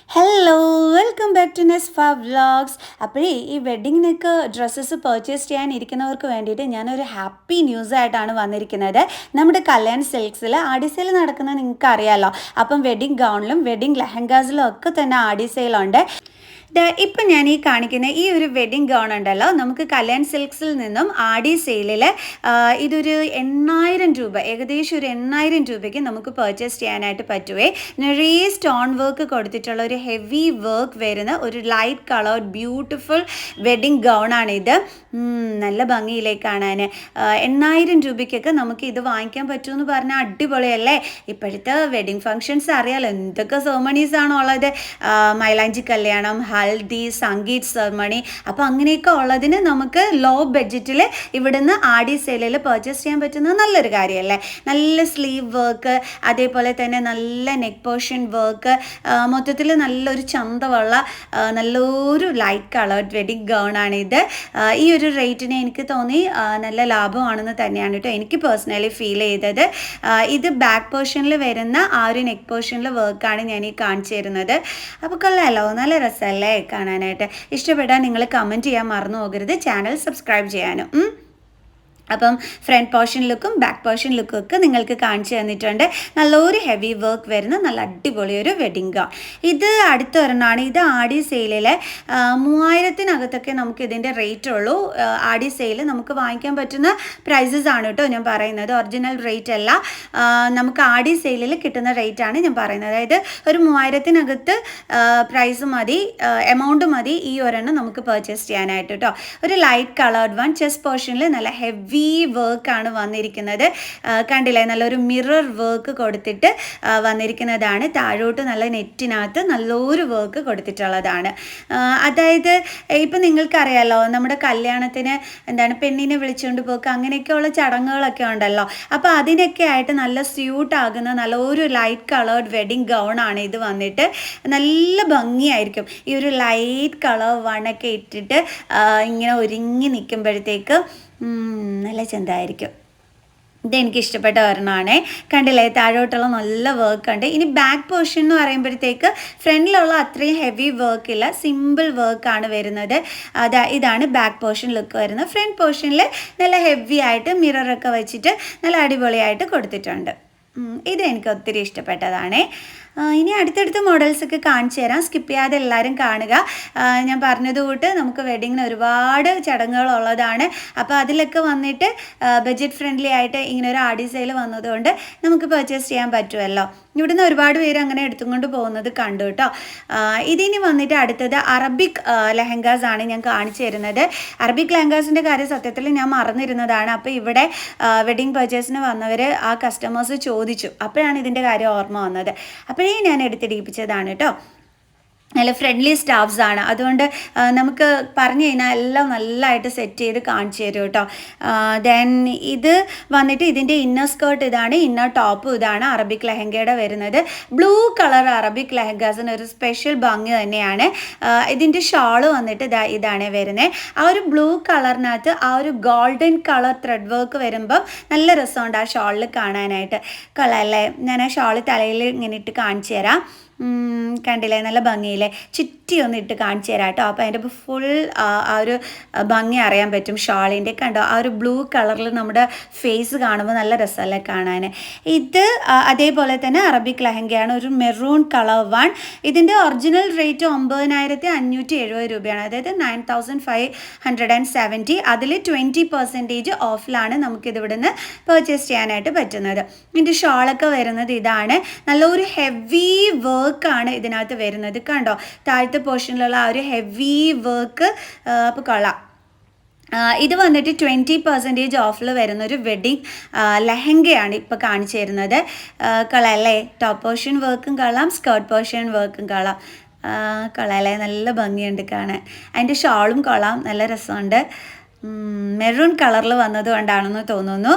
Hello, welcome back to Nesfa vlogs. അപ്പോഴേ ഈ വെഡ്ഡിങ്ങിനൊക്കെ dresses purchase ചെയ്യാനിരിക്കുന്നവർക്ക് വേണ്ടിയിട്ട് ഞാനൊരു ഹാപ്പി ന്യൂസ് ആയിട്ടാണ് വന്നിരിക്കുന്നത്. നമ്മുടെ കല്യാൺ സിൽക്സിൽ ആടി സെയിൽ നടക്കുന്നത് നിങ്ങൾക്ക് അറിയാമല്ലോ. അപ്പം വെഡ്ഡിങ് ഗൗണിലും വെഡ്ഡിങ് ലെഹങ്കാസിലും ഒക്കെ തന്നെ ആടി സെയിലുണ്ട്. ഇപ്പം ഞാൻ ഈ കാണിക്കുന്ന ഈ ഒരു വെഡ്ഡിങ് ഗൗൺ ഉണ്ടല്ലോ, നമുക്ക് കല്യാൺ സിൽക്സിൽ നിന്നും ആടി സെയിലിൽ ഇതൊരു 8,000 രൂപ, ഏകദേശം ഒരു 8,000 രൂപയ്ക്ക് നമുക്ക് പർച്ചേസ് ചെയ്യാനായിട്ട് പറ്റുവേ. നിറയെ സ്റ്റോൺ വർക്ക് കൊടുത്തിട്ടുള്ള ഒരു ഹെവി വർക്ക് വരുന്ന ഒരു ലൈറ്റ് കളേർഡ് ബ്യൂട്ടിഫുൾ വെഡ്ഡിങ് ഗൗണാണിത്. നല്ല ഭംഗിയിലേ കാണാൻ. 8,000 രൂപയ്ക്കൊക്കെ നമുക്ക് ഇത് വാങ്ങിക്കാൻ പറ്റുമെന്ന് പറഞ്ഞാൽ അടിപൊളിയല്ലേ. ഇപ്പോഴത്തെ വെഡ്ഡിങ് ഫങ്ഷൻസ് അറിയാമല്ലോ, എന്തൊക്കെ സെർമണീസ് ആണോ ഉള്ളത്. മൈലാഞ്ചി കല്യാണം, ഹൽദി, സംഗീത് സെർമണി. അപ്പോൾ അങ്ങനെയൊക്കെ ഉള്ളതിന് നമുക്ക് ലോ ബഡ്ജറ്റിൽ ഇവിടുന്ന് ആടി സെയിലിൽ പർച്ചേസ് ചെയ്യാൻ പറ്റുന്നത് നല്ലൊരു കാര്യമല്ലേ. നല്ല സ്ലീവ് വർക്ക്, അതേപോലെ തന്നെ നല്ല നെക്ക് പോർഷൻ വർക്ക്, മൊത്തത്തിൽ നല്ലൊരു ചന്തമുള്ള നല്ലൊരു ലൈറ്റ് കളേർഡ് വെഡ്ഡിങ് ഗൗണാണിത്. ഈ ഒരു റേറ്റിന് എനിക്ക് തോന്നി നല്ല ലാഭമാണെന്ന് തന്നെയാണ് കേട്ടോ എനിക്ക് പേഴ്സണലി ഫീൽ ചെയ്തത്. ഇത് ബാക്ക് പോർഷനിൽ വരുന്ന ആ ഒരു നെക്ക് പോർഷനിൽ വർക്കാണ് ഞാൻ ഈ കാണിച്ചു തരുന്നത്. അപ്പോൾ കൊള്ളാമല്ലോ, നല്ല രസമല്ലേ കാണാനായിട്ട്. ഇഷ്ടപ്പെട്ടാൽ നിങ്ങൾ കമൻറ്റ് ചെയ്യാൻ മറന്നു പോകരുത്, ചാനൽ സബ്സ്ക്രൈബ് ചെയ്യാനും. അപ്പം ഫ്രണ്ട് പോർഷൻ ലുക്കും ബാക്ക് പോർഷൻ ലുക്കും ഒക്കെ നിങ്ങൾക്ക് കാണിച്ചു തന്നിട്ടുണ്ട്. നല്ലൊരു ഹെവി വർക്ക് വരുന്ന നല്ല അടിപൊളി ഒരു വെഡ്ഡിങ് ഗൗൺ. ഇത് അടുത്ത ഒരെണ്ണമാണ്. ഇത് ആടി സെയിലിൽ 3,000-നകത്തൊക്കെ നമുക്ക് ഇതിൻ്റെ റേറ്റ് ഉള്ളൂ. ആടി സെയിൽ നമുക്ക് വാങ്ങിക്കാൻ പറ്റുന്ന പ്രൈസസ് ആണ് കേട്ടോ ഞാൻ പറയുന്നത്, ഒറിജിനൽ റേറ്റ് അല്ല. നമുക്ക് ആടി സെയിലിൽ കിട്ടുന്ന റേറ്റ് ആണ് ഞാൻ പറയുന്നത്. അതായത് ഒരു 3,000-നകത്ത് പ്രൈസ് മതി, എമൗണ്ട് മതി ഈ ഒരെണ്ണം നമുക്ക് പർച്ചേസ് ചെയ്യാനായിട്ട് കേട്ടോ. ഒരു ലൈറ്റ് കളേർഡ് വൺ, ചെസ്റ്റ് പോർഷനിൽ നല്ല ഹെവി വർക്കാണ് വന്നിരിക്കുന്നത്. കണ്ടില്ലേ, നല്ലൊരു മിറർ വർക്ക് കൊടുത്തിട്ട് വന്നിരിക്കുന്നതാണ്. താഴോട്ട് നല്ല നെറ്റിനകത്ത് നല്ലൊരു വർക്ക് കൊടുത്തിട്ടുള്ളതാണ്. അതായത് ഇപ്പം നിങ്ങൾക്കറിയാമല്ലോ, നമ്മുടെ കല്യാണത്തിന് എന്താണ് പെണ്ണിനെ വിളിച്ചുകൊണ്ട് പോക്ക് അങ്ങനെയൊക്കെയുള്ള ചടങ്ങുകളൊക്കെ ഉണ്ടല്ലോ. അപ്പോൾ അതിനൊക്കെ ആയിട്ട് നല്ല സ്യൂട്ടാകുന്ന നല്ലൊരു ലൈറ്റ് കളേർഡ് വെഡ്ഡിങ് ഗൗണാണ് ഇത് വന്നിട്ട്. നല്ല ഭംഗിയായിരിക്കും ഈ ഒരു ലൈറ്റ് കളർ വണ്ണൊക്കെ ഇട്ടിട്ട് ഇങ്ങനെ ഒരുങ്ങി നിൽക്കുമ്പോഴത്തേക്ക് നല്ല ചന്തമായിരിക്കും. ഇതെനിക്ക് ഇഷ്ടപ്പെട്ട ഒരെണ്ണമാണ്. കണ്ടില്ലേ, താഴോട്ടുള്ള നല്ല വർക്ക് ഉണ്ട്. ഇനി ബാക്ക് പോർഷൻ എന്ന് പറയുമ്പോഴത്തേക്ക് ഫ്രണ്ടിലുള്ള അത്രയും ഹെവി വർക്കില്ല, സിമ്പിൾ വർക്കാണ് വരുന്നത്. ഇതാണ് ബാക്ക് പോർഷൻ ലുക്ക് വരുന്നത്. ഫ്രണ്ട് പോർഷനിൽ നല്ല ഹെവി ആയിട്ട് മിററൊക്കെ വെച്ചിട്ട് നല്ല അടിപൊളിയായിട്ട് കൊടുത്തിട്ടുണ്ട്. ഇത് എനിക്ക് ഒത്തിരി ഇഷ്ടപ്പെട്ടതാണ്. ഇനി അടുത്തടുത്ത മോഡൽസൊക്കെ കാണിച്ചു തരാം, സ്കിപ്പ് ചെയ്യാതെ എല്ലാവരും കാണുക. ഞാൻ പറഞ്ഞതുകൂട്ട് നമുക്ക് വെഡ്ഡിങ്ങിന് ഒരുപാട് ചടങ്ങുകളുള്ളതാണ്. അപ്പോൾ അതിലൊക്കെ വന്നിട്ട് ബഡ്ജറ്റ് ഫ്രണ്ട്ലി ആയിട്ട് ഇങ്ങനെ ഒരു ആടി സെയിൽ വന്നതുകൊണ്ട് നമുക്ക് പർച്ചേസ് ചെയ്യാൻ പറ്റുമല്ലോ. ഇവിടുന്ന് ഒരുപാട് പേര് അങ്ങനെ എടുത്തുകൊണ്ട് പോകുന്നത് കണ്ടു കേട്ടോ. ഇതിനി വന്നിട്ട് അടുത്തത് അറബിക് ലെഹങ്കാസ് ആണ് ഞാൻ കാണിച്ചു തരുന്നത്. അറബിക് ലെഹങ്കാസിൻ്റെ കാര്യം സത്യത്തിൽ ഞാൻ മറന്നിരുന്നതാണ്. അപ്പോൾ ഇവിടെ വെഡ്ഡിങ് പർച്ചേസിന് വന്നവർ ആ കസ്റ്റമേഴ്സ് ചോദിച്ചു, അപ്പോഴാണ് ഇതിൻ്റെ കാര്യം ഓർമ്മ വന്നത്. അപ്പോഴേ ഞാൻ എടുത്തിടിപ്പിച്ചതാണ് കേട്ടോ. നല്ല ഫ്രണ്ട്ലി സ്റ്റാഫ്സ് ആണ്, അതുകൊണ്ട് നമുക്ക് പറഞ്ഞു കഴിഞ്ഞാൽ എല്ലാം നല്ലതായിട്ട് സെറ്റ് ചെയ്ത് കാണിച്ചു തരും കേട്ടോ. ദെൻ ഇത് വന്നിട്ട് ഇതിൻ്റെ ഇന്നർ സ്കേർട്ട് ഇതാണ്, ഇന്നർ ടോപ്പ് ഇതാണ്. അറബിക് ലെഹങ്കയുടെ വരുന്നത് ബ്ലൂ കളർ അറബിക് ലെഹങ്കാസിന് ഒരു സ്പെഷ്യൽ ഭംഗി തന്നെയാണ്. ഇതിൻ്റെ ഷാള് വന്നിട്ട് ഇതാണ് വരുന്നത്. ആ ഒരു ബ്ലൂ കളറിനകത്ത് ആ ഒരു ഗോൾഡൻ കളർ ത്രെഡ് വർക്ക് വരുമ്പം നല്ല രസമുണ്ട് ആ ഷാളിൽ കാണാനായിട്ട്. കൊള്ളാമല്ലേ. ഞാൻ ആ ഷാള് തലയിൽ ഇങ്ങനെ ഇട്ട് കാണിച്ചു തരാം. കണ്ടില്ലേ, നല്ല ഭംഗിയില്ലേ. ചുറ്റി ഒന്ന് ഇട്ട് കാണിച്ചു തരാം കേട്ടോ. അപ്പോൾ അതിൻ്റെ ഫുൾ ആ ഒരു ഭംഗി അറിയാൻ പറ്റും ഷാളിൻ്റെ. കണ്ടോ, ആ ഒരു ബ്ലൂ കളറിൽ നമ്മുടെ ഫേസ് കാണുമ്പോൾ നല്ല രസമല്ലേ കാണാൻ. ഇത് അതേപോലെ തന്നെ അറബിക് ലെഹങ്കയാണ്, ഒരു മെറൂൺ കളർ വൺ. ഇതിൻ്റെ ഒറിജിനൽ റേറ്റ് 9,570 രൂപയാണ്, അതായത് 9,570. അതിൽ 20% ഓഫിലാണ് നമുക്കിത് ഇവിടുന്ന് പർച്ചേസ് ചെയ്യാനായിട്ട് പറ്റുന്നത്. ഇതിൻ്റെ ഷാളൊക്കെ വരുന്നത് ഇതാണ്. നല്ലൊരു ഹെവി വർക്കാണ് ഇതിനകത്ത് വരുന്നത്. കണ്ടോ, താഴത്തെ പോർഷനിലുള്ള ആ ഒരു ഹെവി വർക്ക്. അപ്പോൾ കൊള്ളാം. ഇത് വന്നിട്ട് 20% ഓഫിൽ വരുന്നൊരു വെഡ്ഡിങ് ലെഹങ്കയാണ് ഇപ്പോൾ കാണിച്ചു തരുന്നത്. കൊള്ളാമല്ലേ. ടോപ്പ് പോർഷൻ വർക്കും കൊള്ളാം, സ്കേർട്ട് പോർഷൻ വർക്കും കൊള്ളാം. കൊള്ളാമല്ലേ, നല്ല ഭംഗിയുണ്ട് കാണാൻ. അതിൻ്റെ ഷാളും കൊള്ളാം, നല്ല രസമുണ്ട്. മെറൂൺ കളറിൽ വന്നത് കൊണ്ടാണെന്ന് തോന്നുന്നു.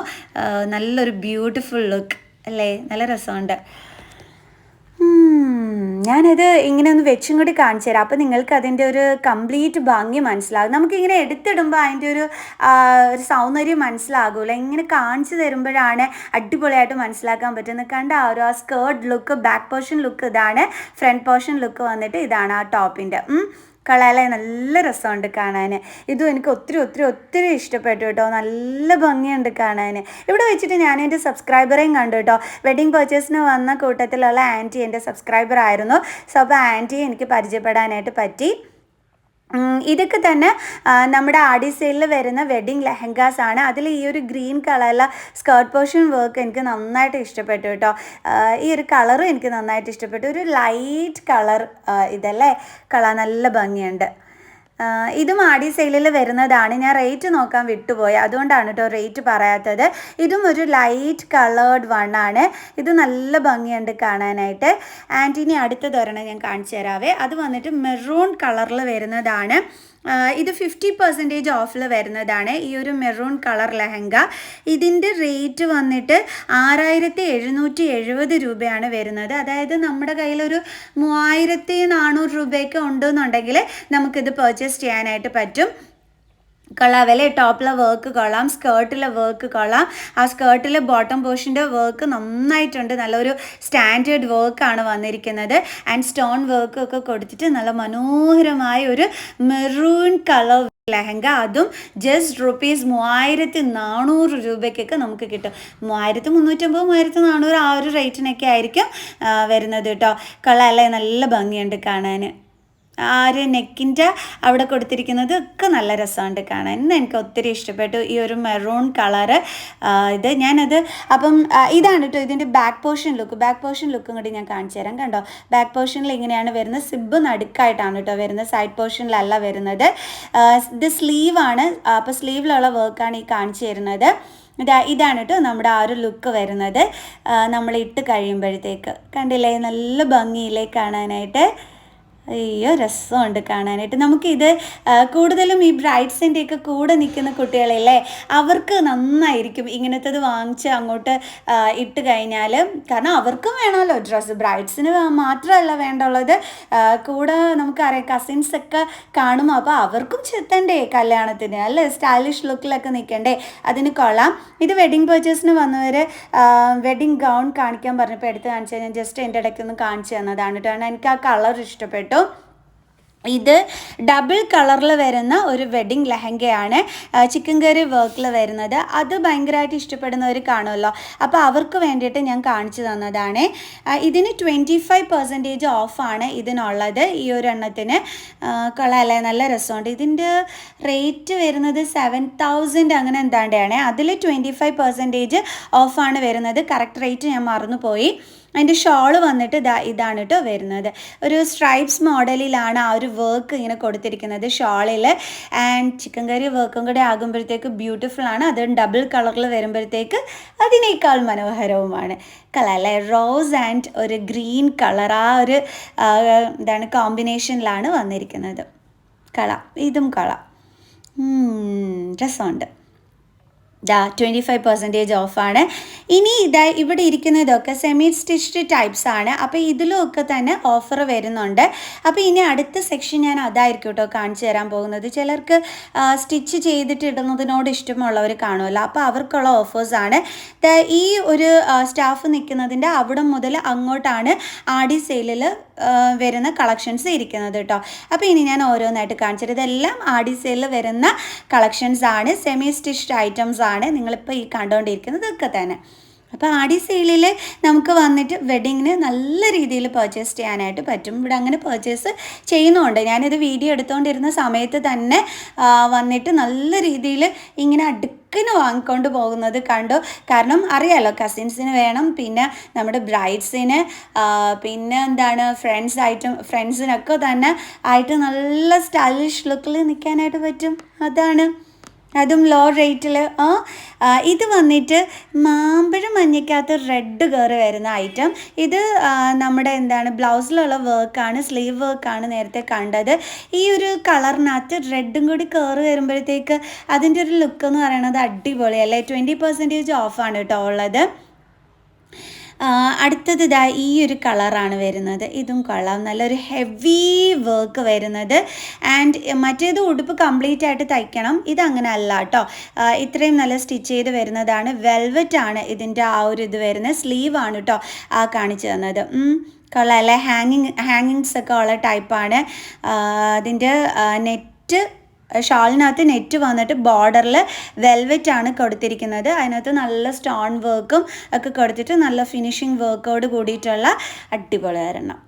നല്ലൊരു ബ്യൂട്ടിഫുൾ ലുക്ക് അല്ലേ, നല്ല രസമുണ്ട്. ഞാനത് ഇങ്ങനെ ഒന്ന് വെച്ചും കൂടി കാണിച്ചു തരാം. അപ്പോൾ നിങ്ങൾക്ക് അതിൻ്റെ ഒരു കംപ്ലീറ്റ് ഭംഗി മനസ്സിലാകും. നമുക്കിങ്ങനെ എടുത്തിടുമ്പോൾ അതിൻ്റെ ഒരു സൗന്ദര്യം മനസ്സിലാകൂല. ഇങ്ങനെ കാണിച്ചു തരുമ്പോഴാണ് അടിപൊളിയായിട്ട് മനസ്സിലാക്കാൻ പറ്റുന്നത്. കണ്ട ആ skirt look, back portion look ഇതാണ്, ഫ്രണ്ട് പോർഷൻ ലുക്ക് വന്നിട്ട് ഇതാണ് ആ ടോപ്പിൻ്റെ. കളയല്ലേ, നല്ല രസമുണ്ട് കാണാൻ. ഇതും എനിക്ക് ഒത്തിരി ഒത്തിരി ഒത്തിരി ഇഷ്ടപ്പെട്ടു കേട്ടോ. നല്ല ഭംഗിയുണ്ട് കാണാൻ. ഇവിടെ വെച്ചിട്ട് ഞാൻ എൻ്റെ സബ്സ്ക്രൈബറേയും കണ്ടു കേട്ടോ. വെഡിങ് പർച്ചേസിന് വന്ന കൂട്ടത്തിലുള്ള ആൻറ്റി എൻ്റെ സബ്സ്ക്രൈബർ ആയിരുന്നു. സോ അപ്പോൾ ആൻറ്റി എനിക്ക് പരിചയപ്പെടാനായിട്ട് പറ്റി. ഇതൊക്കെ തന്നെ നമ്മുടെ ആടി സെയിലിൽ വരുന്ന വെഡ്ഡിങ് ലെഹങ്കാസ് ആണ്. അതിൽ ഈ ഒരു ഗ്രീൻ കളറിലെ സ്കേർട്ട് പോർഷൻ വർക്ക് എനിക്ക് നന്നായിട്ട് ഇഷ്ടപ്പെട്ടു കേട്ടോ. ഈ ഒരു കളറും എനിക്ക് നന്നായിട്ട് ഇഷ്ടപ്പെട്ടു. ഒരു ലൈറ്റ് കളർ ഇതല്ലേ, കളർ നല്ല ഭംഗിയുണ്ട്. ഇതും ആടി സെയിലിൽ വരുന്നതാണ്. ഞാൻ റേറ്റ് നോക്കാൻ വിട്ടുപോയി, അതുകൊണ്ടാണ് കേട്ടോ റേറ്റ് പറയാത്തത്. ഇതും ഒരു ലൈറ്റ് കളേർഡ് വണ്ണാണ്. ഇത് നല്ല ഭംഗിയുണ്ട് കാണാനായിട്ട്. ആൻറ്റിനി അടുത്തതൊരെണ്ണം ഞാൻ കാണിച്ചു തരാവേ. അത് വന്നിട്ട് മെറൂൺ കളറിൽ വരുന്നതാണ്. ഇത് 50% ഓഫിൽ വരുന്നതാണ് ഈ ഒരു മെറൂൺ കളർ ലെഹങ്ക. ഇതിൻ്റെ റേറ്റ് വന്നിട്ട് 6770 രൂപയാണ് വരുന്നത്. അതായത് നമ്മുടെ കയ്യിലൊരു 3400 രൂപയൊക്കെ ഉണ്ടെന്നുണ്ടെങ്കിൽ നമുക്കിത് പർച്ചേസ് ചെയ്യാനായിട്ട് പറ്റും. കൊള്ളാവല്ലേ, ടോപ്പിലെ വർക്ക് കൊള്ളാം, സ്കേർട്ടിലെ വർക്ക് കൊള്ളാം. ആ സ്കേർട്ടിലെ ബോട്ടം പോർഷൻ്റെ വർക്ക് നന്നായിട്ടുണ്ട്. നല്ലൊരു സ്റ്റാൻഡേർഡ് വർക്കാണ് വന്നിരിക്കുന്നത്. ആൻഡ് സ്റ്റോൺ വർക്ക് ഒക്കെ കൊടുത്തിട്ട് നല്ല മനോഹരമായ ഒരു മെറൂൺ കളർ ലെഹങ്ക. അതും ജസ്റ്റ് ₹3400 രൂപയ്ക്കൊക്കെ നമുക്ക് കിട്ടും. 3350 3400 ആ ഒരു റേറ്റിനൊക്കെ ആയിരിക്കും വരുന്നത് കേട്ടോ. കൊള്ളാമല്ലേ, നല്ല ഭംഗിയുണ്ട് കാണാൻ. ആ ഒരു നെക്കിൻ്റെ അവിടെ കൊടുത്തിരിക്കുന്നത് ഒക്കെ നല്ല രസമുണ്ട് കാണാൻ. എനിക്ക് ഒത്തിരി ഇഷ്ടപ്പെട്ടു ഈ ഒരു മെറൂൺ കളറ്. ഇത് ഞാനത് അപ്പം ഇതാണ് കേട്ടോ ഇതിൻ്റെ ബാക്ക് പോർഷൻ ലുക്കും കൂടി ഞാൻ കാണിച്ചു തരാം. കണ്ടോ, ബാക്ക് പോർഷനിൽ ഇങ്ങനെയാണ് വരുന്നത്. സിബ് നടുക്കായിട്ടാണ് കേട്ടോ വരുന്നത്, സൈഡ് പോർഷനിലല്ല വരുന്നത്. ഇത് സ്ലീവാണ്. അപ്പോൾ സ്ലീവിലുള്ള വർക്കാണ് ഈ കാണിച്ചു തരുന്നത്. ഇതാണ് കേട്ടോ നമ്മുടെ ആ ഒരു ലുക്ക് വരുന്നത് നമ്മൾ ഇട്ട് കഴിയുമ്പോഴത്തേക്ക്. കണ്ടില്ലേ, നല്ല ഭംഗിയില്ലേ കാണാനായിട്ട്. അയ്യോ, രസമുണ്ട് കാണാനായിട്ട്. നമുക്കിത് കൂടുതലും ഈ ബ്രൈഡ്സിൻ്റെയൊക്കെ കൂടെ നിൽക്കുന്ന കുട്ടികളില്ലേ, അവർക്ക് നന്നായിരിക്കും ഇങ്ങനത്തത് വാങ്ങിച്ച് അങ്ങോട്ട് ഇട്ട് കഴിഞ്ഞാൽ. കാരണം അവർക്കും വേണമല്ലോ ഡ്രസ്സ്, ബ്രൈഡ്സിന് മാത്രമല്ല വേണ്ടുള്ളത്, കൂടെ നമുക്കറിയാം കസിൻസൊക്കെ കാണുമ്പോൾ അപ്പോൾ അവർക്കും ചെത്തണ്ടേ കല്യാണത്തിന്, അല്ലേ, സ്റ്റൈലിഷ് ലുക്കിലൊക്കെ നിൽക്കണ്ടേ, അതിന് കൊള്ളാം. ഇത് വെഡിങ് പർച്ചേസിന് വന്നവർ വെഡിങ് ഗൗൺ കാണിക്കാൻ പറഞ്ഞപ്പോൾ എടുത്ത് കാണിച്ചാൽ ഞാൻ ജസ്റ്റ് എൻ്റെ ഇടയ്ക്കൊന്ന് കാണിച്ചു തന്നതാണ് കേട്ടോ. കാരണം എനിക്ക് ആ കളർ ഇഷ്ടപ്പെട്ടു. ഇത് ഡബിൾ കളറിൽ വരുന്ന ഒരു വെഡ്ഡിങ് ലെഹങ്കയാണ്, ചിക്കൻ കറി വർക്കിൽ വരുന്നത്. അത് ഭയങ്കരമായിട്ട് ഇഷ്ടപ്പെടുന്നവർ കാണുമല്ലോ, അപ്പോൾ അവർക്ക് വേണ്ടിയിട്ട് ഞാൻ കാണിച്ചു തന്നതാണ്. ഇതിന് 25% ഓഫാണ് ഇതിനുള്ളത്. ഈ ഒരു എണ്ണത്തിന് കൊള്ളാമല്ലേ, നല്ല രസമുണ്ട്. ഇതിൻ്റെ റേറ്റ് വരുന്നത് 7000 അങ്ങനെ എന്താണ്ടാണ്. അതിൽ 25% ഓഫാണ് വരുന്നത്. കറക്റ്റ് റേറ്റ് ഞാൻ മറന്നുപോയി. അതിൻ്റെ ഷോള് വന്നിട്ട് ഇതാണ് കേട്ടോ വരുന്നത്. ഒരു സ്ട്രൈപ്സ് മോഡലിലാണ് ആ ഒരു വർക്ക് ഇങ്ങനെ കൊടുത്തിരിക്കുന്നത് ഷോളിൽ. ആൻഡ് ചിക്കൻ കറി വർക്കും കൂടെ ആകുമ്പോഴത്തേക്ക് ബ്യൂട്ടിഫുൾ ആണ്. അത് ഡബിൾ കളറിൽ വരുമ്പോഴത്തേക്ക് അതിനേക്കാൾ മനോഹരവുമാണ്. കളറല്ലേ, റോസ് ആൻഡ് ഒരു ഗ്രീൻ കളർ, ആ ഒരു എന്താണ് കോമ്പിനേഷനിലാണ് വന്നിരിക്കുന്നത്. ഇതും രസമുണ്ട്. 25% ഓഫാണ്. ഇനി ഇവിടെ ഇരിക്കുന്നതൊക്കെ സെമി സ്റ്റിച്ച്ഡ് ടൈപ്സ് ആണ്. അപ്പോൾ ഇതിലുമൊക്കെ തന്നെ ഓഫർ വരുന്നുണ്ട്. അപ്പോൾ ഇനി അടുത്ത സെക്ഷൻ ഞാൻ അതായിരിക്കും കേട്ടോ കാണിച്ചു തരാൻ പോകുന്നത്. ചിലർക്ക് സ്റ്റിച്ച് ചെയ്തിട്ട് ഇടുന്നതിനോട് ഇഷ്ടമുള്ളവർ കാണുമല്ലോ, അപ്പോൾ അവർക്കുള്ള ഓഫേഴ്സാണ്. ഈ ഒരു സ്റ്റാഫ് നിൽക്കുന്നതിൻ്റെ അവിടെ മുതൽ അങ്ങോട്ടാണ് ആടി സെയിലിൽ വരുന്ന കളക്ഷൻസ് ഇരിക്കുന്നത് കേട്ടോ. അപ്പോൾ ഇനി ഞാൻ ഓരോന്നായിട്ട് കാണിച്ചത് ഇതെല്ലാം ആടി സെയിലിൽ വരുന്ന കളക്ഷൻസ് ആണ്. സെമി സ്റ്റിച്ച്ഡ് ഐറ്റംസ് ആണ് നിങ്ങളിപ്പോൾ ഈ കണ്ടുകൊണ്ടിരിക്കുന്നതൊക്കെ തന്നെ. അപ്പോൾ ആടി സെയിലിൽ നമുക്ക് വന്നിട്ട് വെഡ്ഡിങ്ങിന് നല്ല രീതിയിൽ പർച്ചേസ് ചെയ്യാനായിട്ട് പറ്റും. ഇവിടെ അങ്ങനെ പർച്ചേസ് ചെയ്യുന്നുണ്ട്. ഞാനിത് വീഡിയോ എടുത്തുകൊണ്ടിരുന്ന സമയത്ത് തന്നെ വന്നിട്ട് നല്ല രീതിയിൽ ഇങ്ങനെ വാങ്ങിക്കൊണ്ട് പോകുന്നത് കണ്ടു. കാരണം അറിയാമല്ലോ കസിൻസിന് വേണം, പിന്നെ നമ്മുടെ ബ്രൈഡ്സിന്, പിന്നെ എന്താണ് ഫ്രണ്ട്സിനൊക്കെ തന്നെ ആയിട്ട് നല്ല സ്റ്റൈലിഷ് ലുക്കിൽ നിൽക്കാനായിട്ട് പറ്റും. അതാണ്, അതും ലോ റേറ്റിൽ. ഇത് വന്നിട്ട് മാമ്പഴം മഞ്ഞയ്ക്കകത്ത് റെഡ് കയറി വരുന്ന ഐറ്റം. ഇത് നമ്മുടെ എന്താണ് ബ്ലൗസിലുള്ള വർക്കാണ്, സ്ലീവ് വർക്കാണ് നേരത്തെ കണ്ടത്. ഈ ഒരു കളറിനകത്ത് റെഡും കൂടി കയറി വരുമ്പോഴത്തേക്ക് അതിൻ്റെ ഒരു ലുക്ക് എന്ന് പറയുന്നത് അടിപൊളിയല്ലേ. 20% ഓഫാണ് കേട്ടോ ഉള്ളത്. അടുത്തത് ഇതാ ഈ ഒരു കളറാണ് വരുന്നത്. ഇതും കൊള്ളാം, നല്ലൊരു ഹെവി വർക്ക് വരുന്നത്. ആൻഡ് മറ്റേത് ഉടുപ്പ് കംപ്ലീറ്റ് ആയിട്ട് തയ്ക്കണം, ഇതങ്ങനെ അല്ല കേട്ടോ. ഇത്രയും നല്ല സ്റ്റിച്ച് ചെയ്ത് വരുന്നതാണ്. വെൽവെറ്റ് ആണ് ഇതിൻ്റെ ആ ഒരു ഇത് വരുന്നത്. സ്ലീവ് ആണ് കേട്ടോ കാണിച്ചു തന്നത്. കൊള്ളാം അല്ലേ? ഹാങ്ങിങ്സ് ഒക്കെ ഉള്ള ടൈപ്പാണ്. അതിൻ്റെ നെറ്റ് ഷാളിനകത്ത് നെറ്റ് വന്നിട്ട് ബോർഡറിൽ വെൽവെറ്റ് ആണ് കൊടുത്തിരിക്കുന്നത്. അതിനകത്ത് നല്ല സ്റ്റോൺ വർക്കും ഒക്കെ കൊടുത്തിട്ട് നല്ല ഫിനിഷിങ് വർക്കോട് കൂടിയിട്ടുള്ള അടിപൊളി ഒരെണ്ണം.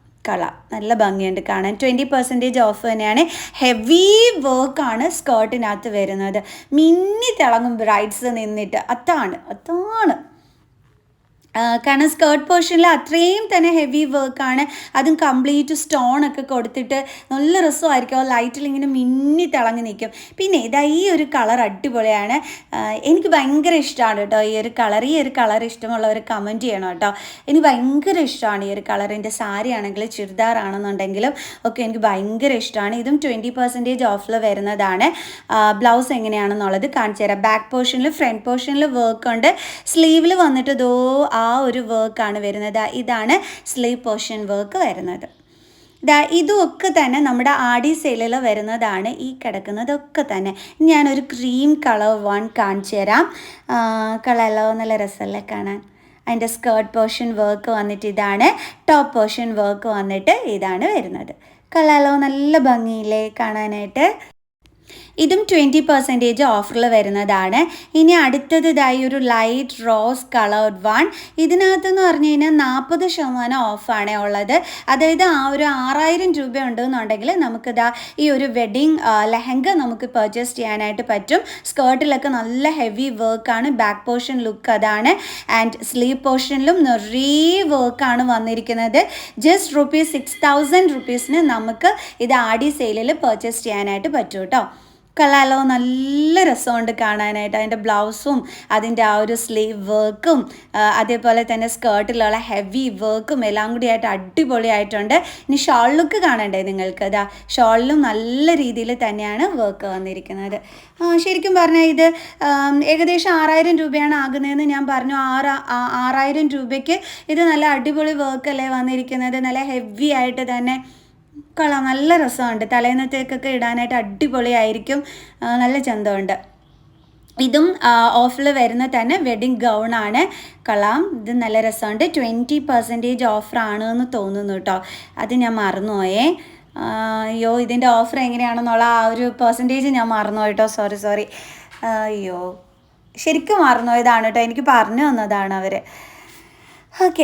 നല്ല ഭംഗിയുണ്ട് കാണാൻ. 20% ഓഫ് തന്നെയാണ്. ഹെവി വർക്കാണ് സ്കേർട്ടിനകത്ത് വരുന്നത്. മിന്നി തിളങ്ങും ബ്രൈഡ്സ് നിന്നിട്ട്. അതാണ് കാരണം സ്കേർട്ട് പോർഷനിൽ അത്രയും തന്നെ ഹെവി വർക്കാണ്. അതും കംപ്ലീറ്റ് സ്റ്റോൺ ഒക്കെ കൊടുത്തിട്ട് നല്ല രസമായിരിക്കും. ലൈറ്റിൽ ഇങ്ങനെ മിന്നി തിളങ്ങി നിൽക്കും. പിന്നെ ഇതാ ഈ ഒരു കളർ അടിപൊളിയാണ്. എനിക്ക് ഭയങ്കര ഇഷ്ടമാണ് കേട്ടോ ഈ ഒരു കളർ ഇഷ്ടമുള്ളവർ കമൻറ്റ് ചെയ്യണം കേട്ടോ. എനിക്ക് ഭയങ്കര ഇഷ്ടമാണ് ഈ ഒരു കളർ. എൻ്റെ സാരി ആണെങ്കിലും ചുരിദാർ ആണെന്നുണ്ടെങ്കിലും ഒക്കെ എനിക്ക് ഭയങ്കര ഇഷ്ടമാണ്. ഇതും 20% ഓഫിൽ വരുന്നതാണ്. ബ്ലൗസ് എങ്ങനെയാണെന്നുള്ളത് കാണിച്ചു തരാം. ബാക്ക് പോർഷനിൽ ഫ്രണ്ട് പോർഷനിൽ വർക്ക് ഉണ്ട്. സ്ലീവിൽ വന്നിട്ട് ആ ഒരു വർക്കാണ് വരുന്നത്. ഇതാണ് സ്ലീവ് പോർഷൻ വർക്ക് വരുന്നത്. ഇതൊക്കെ തന്നെ നമ്മുടെ ആടി സെയിലിൽ വരുന്നതാണ്. ഈ കിടക്കുന്നതൊക്കെ തന്നെ. ഞാനൊരു ക്രീം കളർ കാണിച്ചു തരാം. കളറല്ലോ നല്ല രസമല്ലേ കാണാൻ. അതിൻ്റെ സ്കേർട്ട് പോർഷൻ വർക്ക് വന്നിട്ട് ഇതാണ്. ടോപ്പ് പോർഷൻ വർക്ക് വന്നിട്ട് ഇതാണ് വരുന്നത്. കളറല്ലോ നല്ല ഭംഗിയില്ലേ കാണാനായിട്ട്. ഇതും 20% ഓഫറിൽ വരുന്നതാണ്. ഇനി അടുത്തത് ഇതായി ഒരു ലൈറ്റ് റോസ് കളേർഡ് വൺ. ഇതിനകത്തെന്ന് പറഞ്ഞു കഴിഞ്ഞാൽ 40% ഓഫാണ് ഉള്ളത്. അതായത് ആ ഒരു 6000 രൂപ ഉണ്ടെന്നുണ്ടെങ്കിൽ നമുക്കിതാ ഈ ഒരു വെഡിങ് ലെഹങ്ക നമുക്ക് പർച്ചേസ് ചെയ്യാനായിട്ട് പറ്റും. സ്കേർട്ടിലൊക്കെ നല്ല ഹെവി വർക്കാണ്. ബാക്ക് പോർഷൻ ലുക്ക് അതാണ്. ആൻഡ് സ്ലീവ് പോർഷനിലും നിറയെ വർക്കാണ് വന്നിരിക്കുന്നത്. ജസ്റ്റ് ₹6000 നമുക്ക് ഇത് ആടി സെയിലിൽ പർച്ചേസ് ചെയ്യാനായിട്ട് പറ്റും കേട്ടോ. കളറോ നല്ല രസമുണ്ട് കാണാനായിട്ട്. അതിൻ്റെ ബ്ലൗസും അതിൻ്റെ ആ ഒരു സ്ലീവ് വർക്കും അതേപോലെ തന്നെ സ്കേർട്ടിലുള്ള ഹെവി വർക്കും എല്ലാം കൂടി ആയിട്ട് അടിപൊളിയായിട്ടുണ്ട്. ഇനി ഷോൾ ലുക്ക് കാണണ്ടേ നിങ്ങൾക്ക്? ഷോളിലും നല്ല രീതിയിൽ തന്നെയാണ് വർക്ക് വന്നിരിക്കുന്നത്. ശരിക്കും പറഞ്ഞാൽ ഇത് ഏകദേശം 6000 രൂപയാണ് ആകുന്നതെന്ന് ഞാൻ പറഞ്ഞു. 6000 രൂപയ്ക്ക് ഇത് നല്ല അടിപൊളി വർക്കല്ലേ വന്നിരിക്കുന്നത്. നല്ല ഹെവി ആയിട്ട് തന്നെ നല്ല രസമുണ്ട്. തലേന്നത്തേക്കൊക്കെ ഇടാനായിട്ട് അടിപൊളിയായിരിക്കും. നല്ല ചന്തമുണ്ട്. ഇതും ഓഫിൽ വരുന്ന തന്നെ വെഡിങ് ഗൗണാണ്. ഇത് നല്ല രസമുണ്ട്. 20% ഓഫറാണ് എന്ന് തോന്നുന്നു കേട്ടോ. അത് ഞാൻ മറന്നുപോയേ. അയ്യോ, ഇതിൻ്റെ ഓഫർ എങ്ങനെയാണെന്നുള്ള ആ ഒരു പെർസെൻറ്റേജ് ഞാൻ മറന്നുപോയി കേട്ടോ. സോറി. അയ്യോ, ശരിക്കും മറന്നുപോയതാണ് കേട്ടോ. എനിക്ക് പറഞ്ഞു തന്നതാണ് അവർ. ഓക്കെ,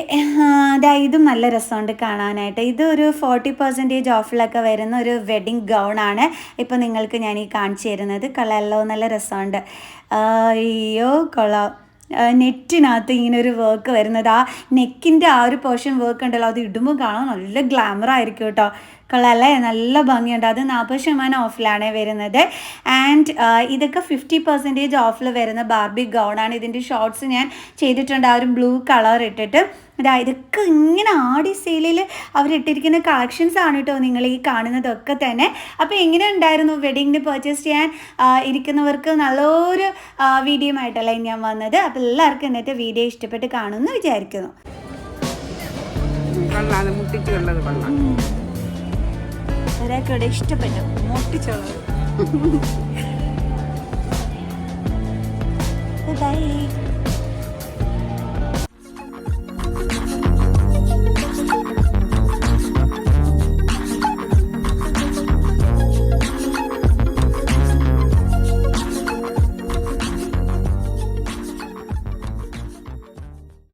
ഇതും നല്ല രസമുണ്ട് കാണാനായിട്ട്. ഇതൊരു 40% ഓഫിലൊക്കെ വരുന്ന ഒരു വെഡിങ് ഗൗണാണ് ഇപ്പോൾ നിങ്ങൾക്ക് ഞാൻ ഈ കാണിച്ചു തരുന്നത്. കളറല്ലോ നല്ല രസമുണ്ട്. അയ്യോ കൊള്ളാം. നെറ്റിനകത്ത് ഇങ്ങനെ ഒരു വർക്ക് വരുന്നത്. ആ നെക്കിൻ്റെ ആ ഒരു പോർഷൻ വർക്ക് ഉണ്ടല്ലോ, അത് ഇടുമ്പോൾ കാണാൻ നല്ല ഗ്ലാമറായിരിക്കും കേട്ടോ. കൊള്ളാമല്ലേ? നല്ല ഭംഗിയുണ്ട്. അത് 40% ഓഫിലാണ് വരുന്നത്. ആൻഡ് ഇതൊക്കെ 50% ഓഫിൽ വരുന്ന ബാർബി ഗൗണാണ്. ഇതിൻ്റെ ഷോർട്സ് ഞാൻ ചെയ്തിട്ടുണ്ട്, ആ ഒരു ബ്ലൂ കളർ ഇട്ടിട്ട്. ഇതൊക്കെ ഇങ്ങനെ ആടി സെയിലിൽ അവരിട്ടിരിക്കുന്ന കളക്ഷൻസ് ആണ് കേട്ടോ നിങ്ങൾ ഈ കാണുന്നതൊക്കെ തന്നെ. അപ്പോൾ എങ്ങനെ ഉണ്ടായിരുന്നു വെഡിങ്ങിന് പർച്ചേസ് ചെയ്യാൻ ഇരിക്കുന്നവർക്ക്? നല്ലൊരു വീഡിയോ ആയിട്ടല്ലേ ഞാൻ വന്നത്. അപ്പോൾ എല്ലാവർക്കും ഇന്നത്തെ വീഡിയോ ഇഷ്ടപ്പെട്ട് കാണുമെന്ന് വിചാരിക്കുന്നു. ഒരാൾക്ക് ഇവിടെ ഇഷ്ടപ്പെട്ടു, മുട്ടിച്ചോളൂ. ബൈ.